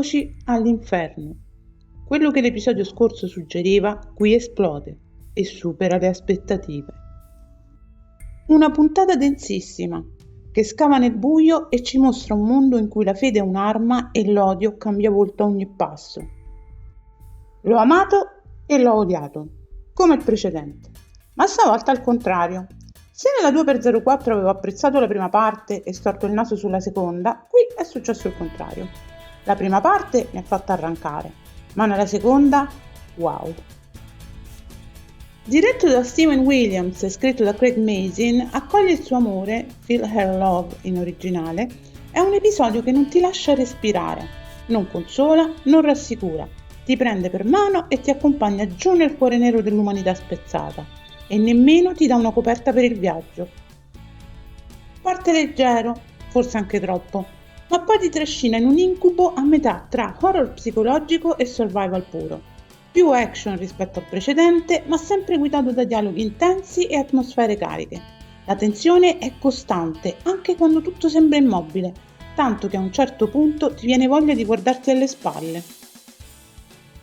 eccoci all'inferno. Quello che l'episodio scorso suggeriva qui esplode e supera le aspettative. Una puntata densissima che scava nel buio e ci mostra un mondo in cui la fede è un'arma e l'odio cambia volto a ogni passo. L'ho amato e l'ho odiato, come il precedente, ma stavolta al contrario. Se nella 2x04 avevo apprezzato la prima parte e storto il naso sulla seconda, qui è successo il contrario. La prima parte mi ha fatto arrancare, ma nella seconda, wow! Diretto da Steven Williams e scritto da Craig Mazin, Accoglie il suo amore, Feel Her Love in originale, è un episodio che non ti lascia respirare, non consola, non rassicura, ti prende per mano e ti accompagna giù nel cuore nero dell'umanità spezzata e nemmeno ti dà una coperta per il viaggio. Parte leggero, forse anche troppo, ma poi ti trascina in un incubo a metà tra horror psicologico e survival puro. Più action rispetto al precedente, ma sempre guidato da dialoghi intensi e atmosfere cariche. La tensione è costante, anche quando tutto sembra immobile, tanto che a un certo punto ti viene voglia di guardarti alle spalle.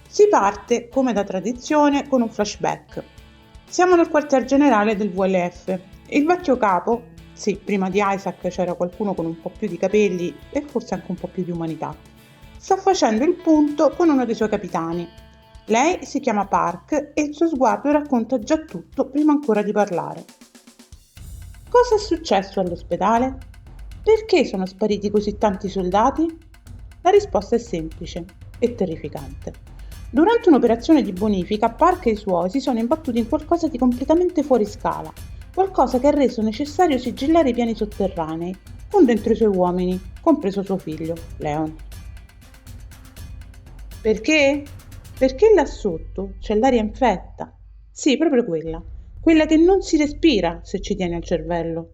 Si parte, come da tradizione, con un flashback. Siamo nel quartier generale del VLF. Il vecchio capo, sì, prima di Isaac c'era qualcuno con un po' più di capelli e forse anche un po' più di umanità, sta facendo il punto con uno dei suoi capitani. Lei si chiama Park e il suo sguardo racconta già tutto prima ancora di parlare. Cosa è successo all'ospedale? Perché sono spariti così tanti soldati? La risposta è semplice e terrificante. Durante un'operazione di bonifica, Park e i suoi si sono imbattuti in qualcosa di completamente fuori scala, qualcosa che ha reso necessario sigillare i piani sotterranei, con dentro i suoi uomini, compreso suo figlio, Leon. Perché? Perché là sotto c'è l'aria infetta. Sì, proprio quella che non si respira se ci tieni al cervello.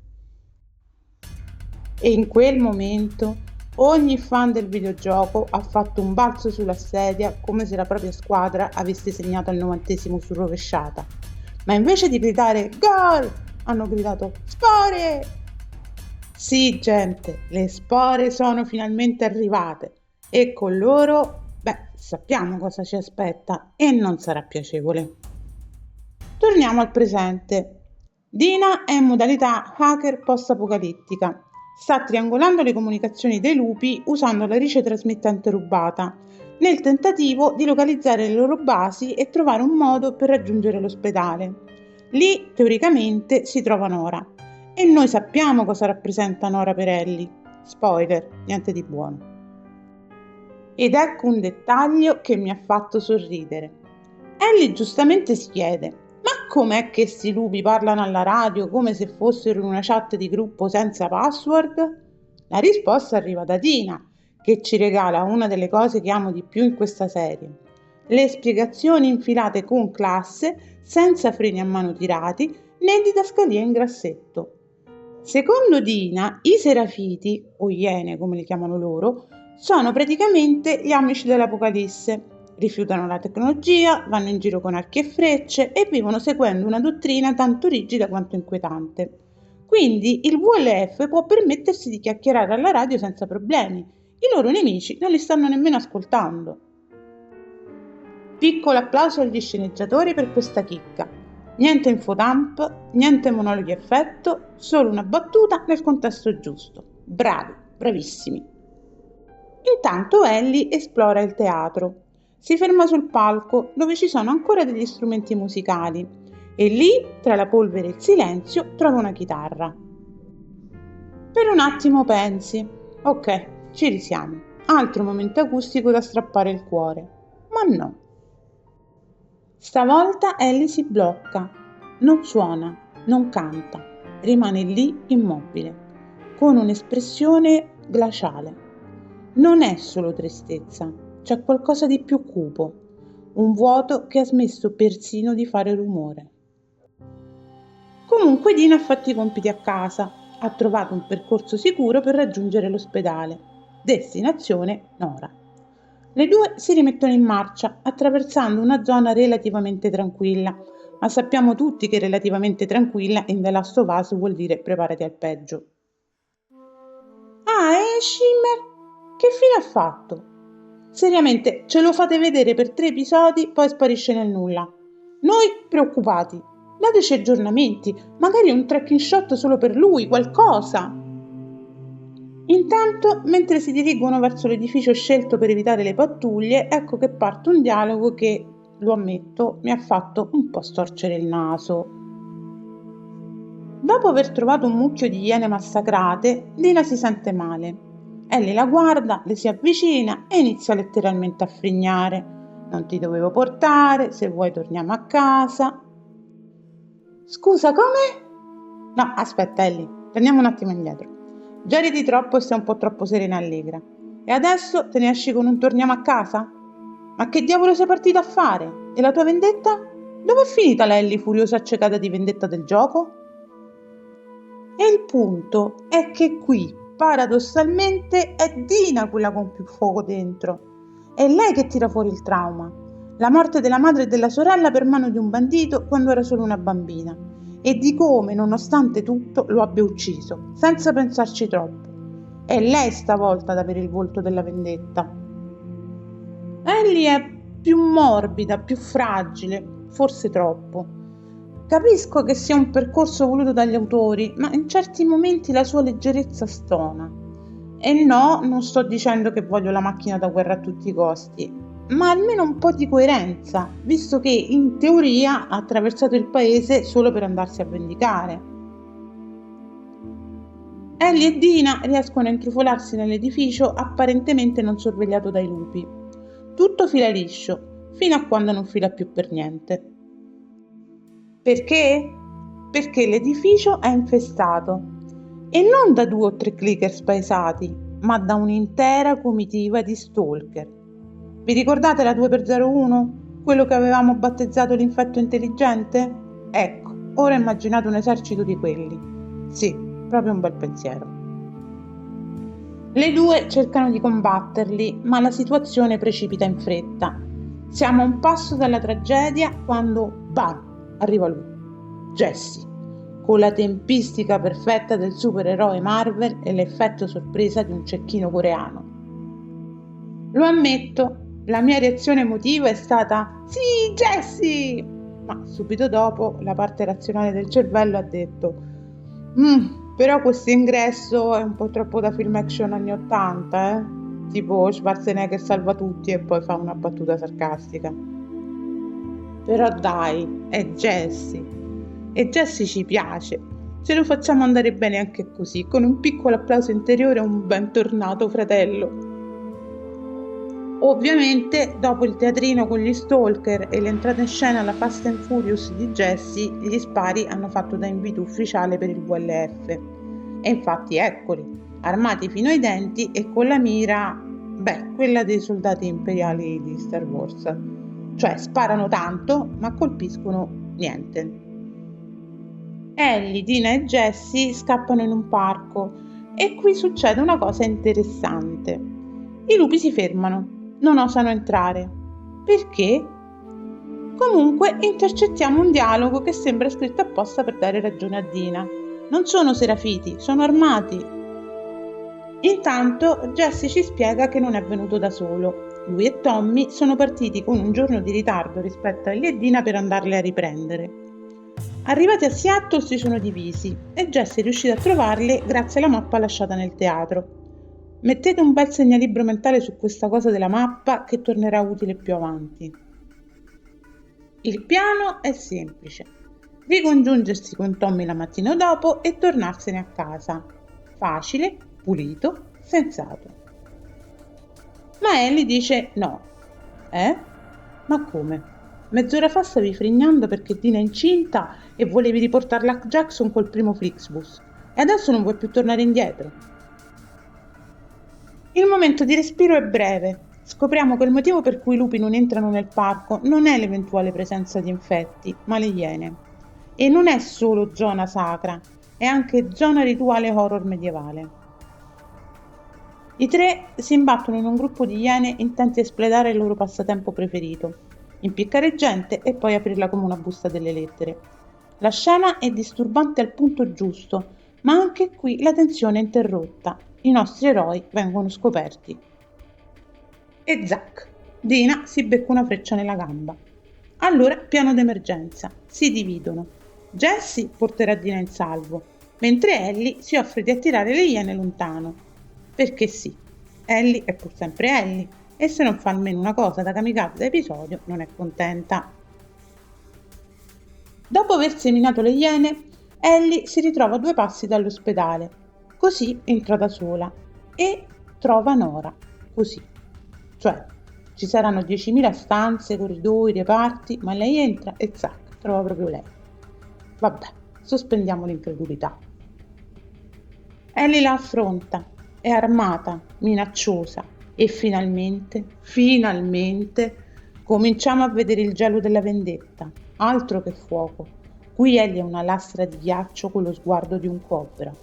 E in quel momento ogni fan del videogioco ha fatto un balzo sulla sedia come se la propria squadra avesse segnato al 90° su rovesciata. Ma invece di gridare gol, hanno gridato spore! Sì, gente, le spore sono finalmente arrivate e con loro, sappiamo cosa ci aspetta e non sarà piacevole. Torniamo al presente. Dina è in modalità hacker post-apocalittica. Sta triangolando le comunicazioni dei lupi usando la rice trasmittente rubata, nel tentativo di localizzare le loro basi e trovare un modo per raggiungere l'ospedale. Lì, teoricamente, si trova Nora. E noi sappiamo cosa rappresenta Nora per Ellie. Spoiler, niente di buono. Ed ecco un dettaglio che mi ha fatto sorridere. Ellie giustamente si chiede: ma com'è che sti lupi parlano alla radio come se fossero in una chat di gruppo senza password? La risposta arriva da Dina, che ci regala una delle cose che amo di più in questa serie. Le spiegazioni infilate con classe, senza freni a mano tirati, né didascalia in grassetto. Secondo Dina, i serafiti, o iene come li chiamano loro, sono praticamente gli amici dell'Apocalisse. Rifiutano la tecnologia, vanno in giro con archi e frecce e vivono seguendo una dottrina tanto rigida quanto inquietante. Quindi il VLF può permettersi di chiacchierare alla radio senza problemi. I loro nemici non li stanno nemmeno ascoltando. Piccolo applauso agli sceneggiatori per questa chicca. Niente infodump, niente monologhi a effetto, solo una battuta nel contesto giusto. Bravi, bravissimi. Intanto Ellie esplora il teatro. Si ferma sul palco dove ci sono ancora degli strumenti musicali e lì, tra la polvere e il silenzio, trova una chitarra. Per un attimo pensi: ok, ci risiamo, altro momento acustico da strappare il cuore. Ma no. Stavolta Ellie si blocca, non suona, non canta, rimane lì immobile, con un'espressione glaciale. Non è solo tristezza, c'è qualcosa di più cupo, un vuoto che ha smesso persino di fare rumore. Comunque Dina ha fatto i compiti a casa, ha trovato un percorso sicuro per raggiungere l'ospedale. Destinazione Nora. Le due si rimettono in marcia, attraversando una zona relativamente tranquilla, ma sappiamo tutti che relativamente tranquilla in The Last of Us vuol dire preparati al peggio. Ah, e Shimmer? Che fine ha fatto? Seriamente, ce lo fate vedere per 3 episodi, poi sparisce nel nulla. Noi preoccupati. Dateci aggiornamenti, magari un tracking shot solo per lui, qualcosa. Intanto, mentre si dirigono verso l'edificio scelto per evitare le pattuglie, ecco che parte un dialogo che, lo ammetto, mi ha fatto un po' storcere il naso. Dopo aver trovato un mucchio di iene massacrate, Dina si sente male. Ellie la guarda, le si avvicina e inizia letteralmente a frignare. Non ti dovevo portare, se vuoi torniamo a casa. Scusa, come? No, aspetta Ellie, torniamo un attimo indietro. Già ridi troppo e sei un po' troppo serena e allegra. E adesso te ne esci con un torniamo a casa? Ma che diavolo sei partita a fare? E la tua vendetta? Dove è finita la Ellie furiosa accecata di vendetta del gioco? E il punto è che qui, paradossalmente, è Dina quella con più fuoco dentro. È lei che tira fuori il trauma. La morte della madre e della sorella per mano di un bandito quando era solo una bambina. E di come, nonostante tutto, lo abbia ucciso, senza pensarci troppo. È lei stavolta ad avere il volto della vendetta. Ellie è più morbida, più fragile, forse troppo. Capisco che sia un percorso voluto dagli autori, ma in certi momenti la sua leggerezza stona. E no, non sto dicendo che voglio la macchina da guerra a tutti i costi, ma almeno un po' di coerenza, visto che in teoria ha attraversato il paese solo per andarsi a vendicare. Ellie e Dina riescono a intrufolarsi nell'edificio apparentemente non sorvegliato dai lupi. Tutto fila liscio, fino a quando non fila più per niente. Perché? Perché l'edificio è infestato, e non da 2 o 3 clicker spaesati, ma da un'intera comitiva di stalker. Vi ricordate la 2x01? Quello che avevamo battezzato l'infetto intelligente? Ecco, ora immaginate un esercito di quelli. Sì, proprio un bel pensiero. Le due cercano di combatterli, ma la situazione precipita in fretta. Siamo a un passo dalla tragedia quando, bam, arriva lui, Jesse, con la tempistica perfetta del supereroe Marvel e l'effetto sorpresa di un cecchino coreano. Lo ammetto, la mia reazione emotiva è stata «Sì, Jesse!», ma subito dopo la parte razionale del cervello ha detto però questo ingresso è un po' troppo da film action anni 80, tipo Schwarzenegger salva tutti e poi fa una battuta sarcastica. Però dai, è Jesse. E Jesse ci piace. Ce lo facciamo andare bene anche così, con un piccolo applauso interiore e un bentornato fratello. Ovviamente, dopo il teatrino con gli stalker e l'entrata in scena alla Fast and Furious di Jesse, gli spari hanno fatto da invito ufficiale per il VLF. E infatti eccoli, armati fino ai denti e con la mira, quella dei soldati imperiali di Star Wars. Cioè sparano tanto, ma colpiscono niente. Ellie, Dina e Jesse scappano in un parco e qui succede una cosa interessante. I lupi si fermano, non osano entrare. Perché? Comunque intercettiamo un dialogo che sembra scritto apposta per dare ragione a Dina. Non sono serafiti, sono armati. Intanto Jesse ci spiega che non è venuto da solo. Lui e Tommy sono partiti con un giorno di ritardo rispetto a Ellie e Dina per andarle a riprendere. Arrivati a Seattle si sono divisi e Jesse è riuscito a trovarle grazie alla mappa lasciata nel teatro. Mettete un bel segnalibro mentale su questa cosa della mappa che tornerà utile più avanti. Il piano è semplice. Ricongiungersi con Tommy la mattina dopo e tornarsene a casa. Facile, pulito, sensato. Ma Ellie dice no. Ma come? Mezz'ora fa stavi frignando perché Dina è incinta e volevi riportarla a Jackson col primo Flixbus. E adesso non vuoi più tornare indietro. Il momento di respiro è breve. Scopriamo che il motivo per cui i lupi non entrano nel parco non è l'eventuale presenza di infetti, ma le iene. E non è solo zona sacra, è anche zona rituale horror medievale. I tre si imbattono in un gruppo di iene intenti a espletare il loro passatempo preferito, impiccare gente e poi aprirla come una busta delle lettere. La scena è disturbante al punto giusto, ma anche qui la tensione è interrotta. I nostri eroi vengono scoperti. e zac, Dina si becca una freccia nella gamba. Allora, piano d'emergenza, si dividono. Jessie porterà Dina in salvo, mentre Ellie si offre di attirare le iene lontano. Perché sì, Ellie è pur sempre Ellie, e se non fa almeno una cosa da kamikaze da episodio non è contenta. Dopo aver seminato le iene, Ellie si ritrova a 2 passi dall'ospedale. Così entra da sola e trova Nora. Così. Cioè, ci saranno 10.000 stanze, corridoi, reparti, ma lei entra e zac, trova proprio lei. Vabbè, sospendiamo l'incredulità. Ellie la affronta, è armata, minacciosa e finalmente, cominciamo a vedere il gelo della vendetta, altro che fuoco. Qui Ellie è una lastra di ghiaccio con lo sguardo di un cobra.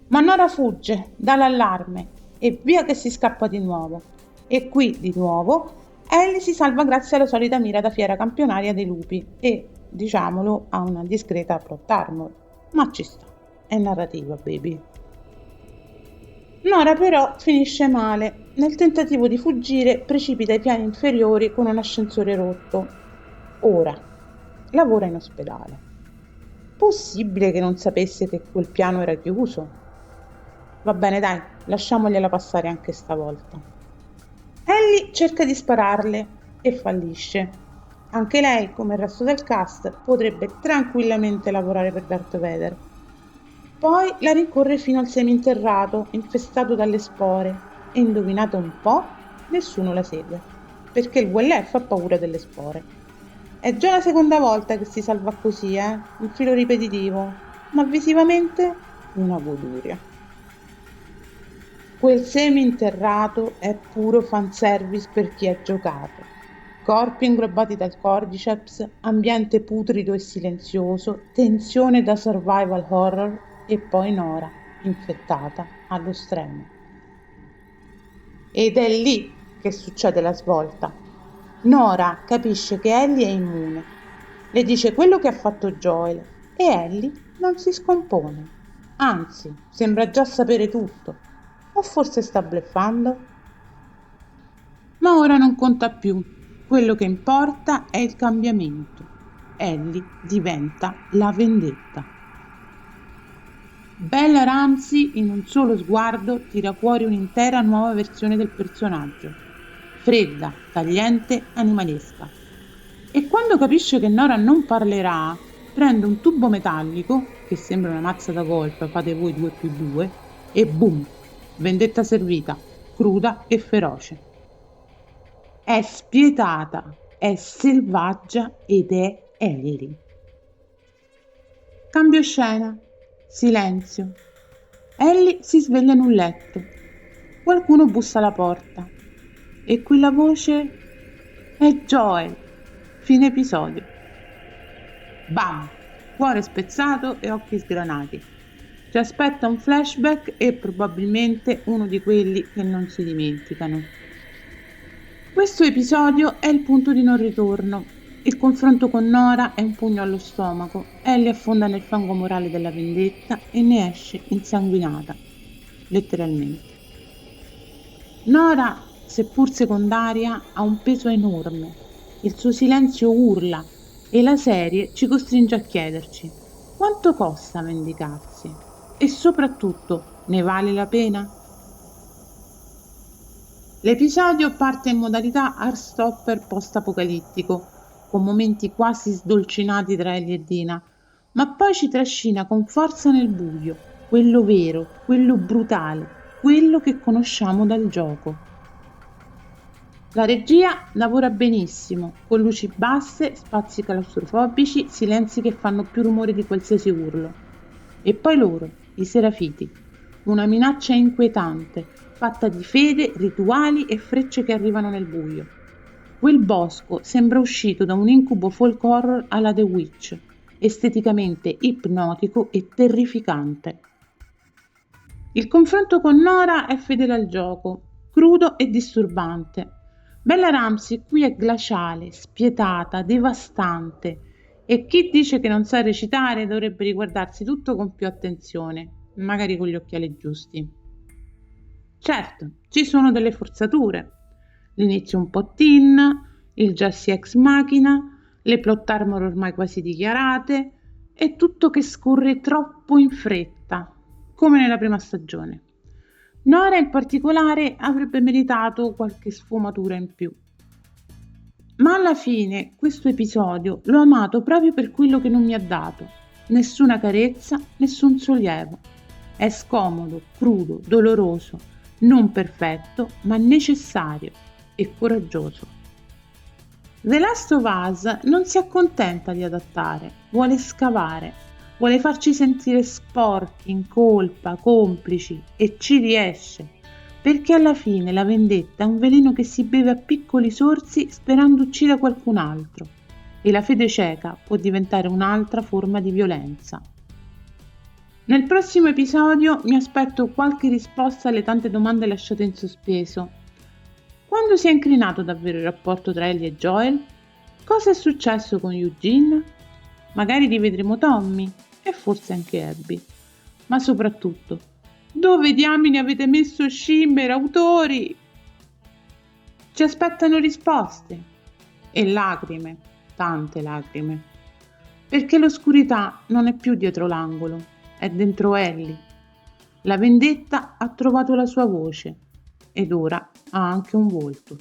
Ma Nora fugge, dà l'allarme e via che si scappa di nuovo. E qui, di nuovo, Ellie si salva grazie alla solita mira da fiera campionaria dei lupi e, diciamolo, ha una discreta plot armor. Ma ci sta, è narrativa, baby. Nora però finisce male. Nel tentativo di fuggire precipita ai piani inferiori con un ascensore rotto. Ora, lavora in ospedale. Possibile che non sapesse che quel piano era chiuso? Va bene, dai, lasciamogliela passare anche stavolta. Ellie cerca di spararle e fallisce. Anche lei, come il resto del cast, potrebbe tranquillamente lavorare per Darth Vader. Poi la rincorre fino al seminterrato, infestato dalle spore, e indovinate un po', nessuno la segue, perché il VLF ha paura delle spore. È già la seconda volta che si salva così, un filo ripetitivo, ma visivamente una goduria. Quel seminterrato è puro fanservice per chi ha giocato. Corpi inglobati dal cordyceps, ambiente putrido e silenzioso, tensione da survival horror e poi Nora, infettata allo stremo. Ed è lì che succede la svolta. Nora capisce che Ellie è immune. Le dice quello che ha fatto Joel e Ellie non si scompone. Anzi, sembra già sapere tutto. O forse sta bluffando? Ma ora non conta più. Quello che importa è il cambiamento. Ellie diventa la vendetta. Bella Ramsey in un solo sguardo tira fuori un'intera nuova versione del personaggio. Fredda, tagliente, animalesca. E quando capisce che Nora non parlerà, prende un tubo metallico, che sembra una mazza da golf, fate voi 2+2, e boom! Vendetta servita, cruda e feroce. È spietata, è selvaggia ed è Ellie. Cambio scena. Silenzio. Ellie si sveglia in un letto. Qualcuno bussa alla porta. E qui la voce è Joel. Fine episodio. Bam! Cuore spezzato e occhi sgranati. Ci aspetta un flashback e probabilmente uno di quelli che non si dimenticano. Questo episodio è il punto di non ritorno. Il confronto con Nora è un pugno allo stomaco. Ellie affonda nel fango morale della vendetta e ne esce insanguinata. Letteralmente. Nora, seppur secondaria, ha un peso enorme. Il suo silenzio urla e la serie ci costringe a chiederci: quanto costa vendicarsi? E soprattutto, ne vale la pena? L'episodio parte in modalità Heartstopper post-apocalittico, con momenti quasi sdolcinati tra Ellie e Dina, ma poi ci trascina con forza nel buio, quello vero, quello brutale, quello che conosciamo dal gioco. La regia lavora benissimo, con luci basse, spazi claustrofobici, silenzi che fanno più rumore di qualsiasi urlo. E poi loro, i Serafiti, una minaccia inquietante, fatta di fede, rituali e frecce che arrivano nel buio. Quel bosco sembra uscito da un incubo folk horror alla The Witch, esteticamente ipnotico e terrificante. Il confronto con Nora è fedele al gioco, crudo e disturbante. Bella Ramsey qui è glaciale, spietata, devastante, e chi dice che non sa recitare dovrebbe riguardarsi tutto con più attenzione, magari con gli occhiali giusti. Certo, ci sono delle forzature. L'inizio un po' teen, il Jessie ex machina, le plot armor ormai quasi dichiarate e tutto che scorre troppo in fretta, come nella prima stagione. Nora in particolare avrebbe meritato qualche sfumatura in più. Ma alla fine questo episodio l'ho amato proprio per quello che non mi ha dato. Nessuna carezza, nessun sollievo. È scomodo, crudo, doloroso, non perfetto, ma necessario e coraggioso. The Last of Us non si accontenta di adattare, vuole scavare, vuole farci sentire sporchi, in colpa, complici e ci riesce, perché alla fine la vendetta è un veleno che si beve a piccoli sorsi sperando uccida qualcun altro e la fede cieca può diventare un'altra forma di violenza. Nel prossimo episodio mi aspetto qualche risposta alle tante domande lasciate in sospeso. Quando si è incrinato davvero il rapporto tra Ellie e Joel? Cosa è successo con Eugene? Magari rivedremo Tommy e forse anche Abby. Ma soprattutto, dove diamine avete messo Shimmer, autori? Ci aspettano risposte e lacrime, tante lacrime, perché l'oscurità non è più dietro l'angolo, è dentro Ellie. La vendetta ha trovato la sua voce ed ora ha anche un volto.